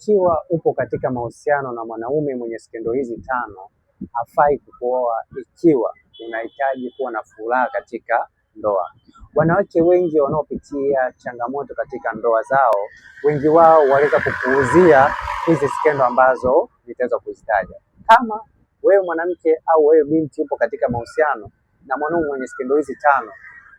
Ikiwa upo katika mahusiano na mwanaume mwenye skendo hizi tano, hafai kukuoa ikiwa unahitaji kuwa na furaha katika ndoa. Wanawake wengi wanaopitia changamoto katika ndoa zao, wengi wao waweza kupuuzia hizi skendo ambazo nitaweza kuzitaja. Kama wewe mwanamke au wewe binti upo katika mahusiano na mwanaume mwenye skendo hizi tano,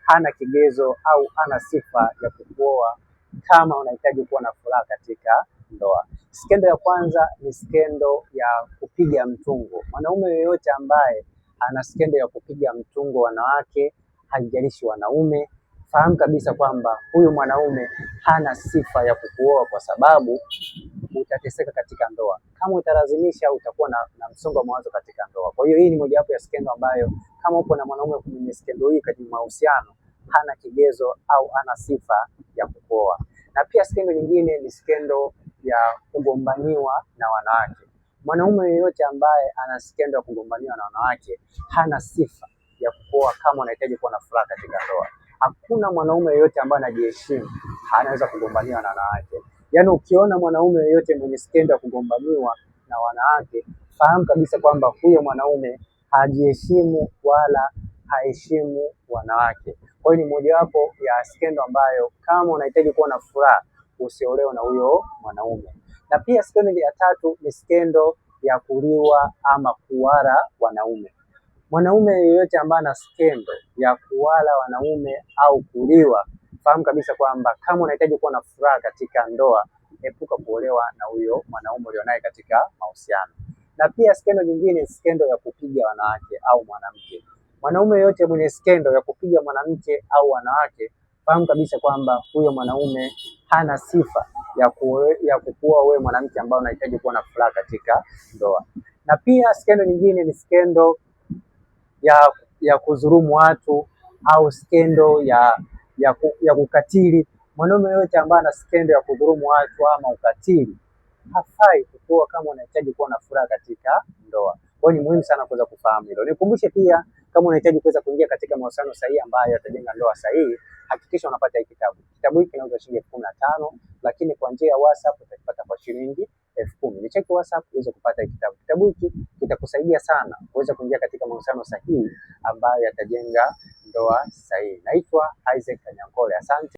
hana kigezo au hana sifa ya kukuoa kama unahitaji kuwa na furaha katika ndoa. Skendo ya kwanza ni skendo ya kupiga mtungo. Mwanaume yeyote ambaye ana skendo ya kupiga mtungo wanawake, haijalishi wanaume, fahamu kabisa kwamba huyu mwanaume hana sifa ya kukuoa, kwa sababu utateseka katika ndoa. Kama utalazimisha, utakuwa na msongo wa mawazo katika ndoa. Kwa hiyo hii ni mojawapo ya skendo ambayo kama upo na mwanaume mwenye skendo hii katika mahusiano, hana kigezo au hana sifa ya kukuoa. Na pia skendo nyingine ni skendo ya kugombaniwa na wanawake. Mwanaume yeyote ambaye ana skendo ya kugombaniwa na wanawake hana sifa ya kukuoa kama unahitaji kuwa na furaha katika ndoa. Hakuna mwanaume yeyote ambaye anajiheshimu anaweza kugombaniwa na wanawake. Yaani ukiona mwanaume yeyote mwenye skendo ya kugombaniwa na wanawake, fahamu kabisa kwamba huyo mwanaume hajiheshimu wala haheshimu wanawake. Kwa hiyo ni mojawapo ya skendo ambayo kama unahitaji kuwa na furaha, usiolewe na huyo mwanaume. Na pia skendo ya tatu ni skendo ya kuliwa ama kuwala wanaume. Mwanaume yeyote ambaye ana skendo ya kuwala wanaume au kuliwa, fahamu kabisa kwamba kama unahitaji kuwa na furaha katika ndoa, epuka kuolewa na huyo mwanaume ulionaye katika mahusiano. Na pia skendo nyingine ni skendo ya kupiga wanawake au mwanamke. Mwanaume yeyote mwenye skendo ya kupiga mwanamke au wanawake, fahamu kabisa kwamba huyo mwanaume hana sifa ya kukuoa wewe mwanamke ambaye unahitaji kuwa na furaha katika ndoa. Na pia skendo nyingine ni skendo ya kudhulumu watu au skendo ya kukatili. Mwanaume yeyote ambaye ana skendo ya kudhulumu watu ama ukatili, hafai kukuoa kama unahitaji kuwa na furaha katika ndoa. Kwa hiyo ni muhimu sana kuweza kufahamu hilo. Nikumbushe pia, kama unahitaji kuweza kuingia katika mahusiano sahihi ambayo yatajenga ndoa sahihi, hakikisha unapata hiki kitabu. Kitabu hiki kinauzwa shilingi 15,000, lakini kwa njia ya WhatsApp utakipata kwa shilingi 10,000. Nicheki WhatsApp uweze kupata hiki kitabu. Kitabu hiki kitakusaidia sana kuweza kuingia katika mahusiano sahihi ambayo yatajenga ndoa sahihi. Naitwa Isaac Kanyankole. Asante.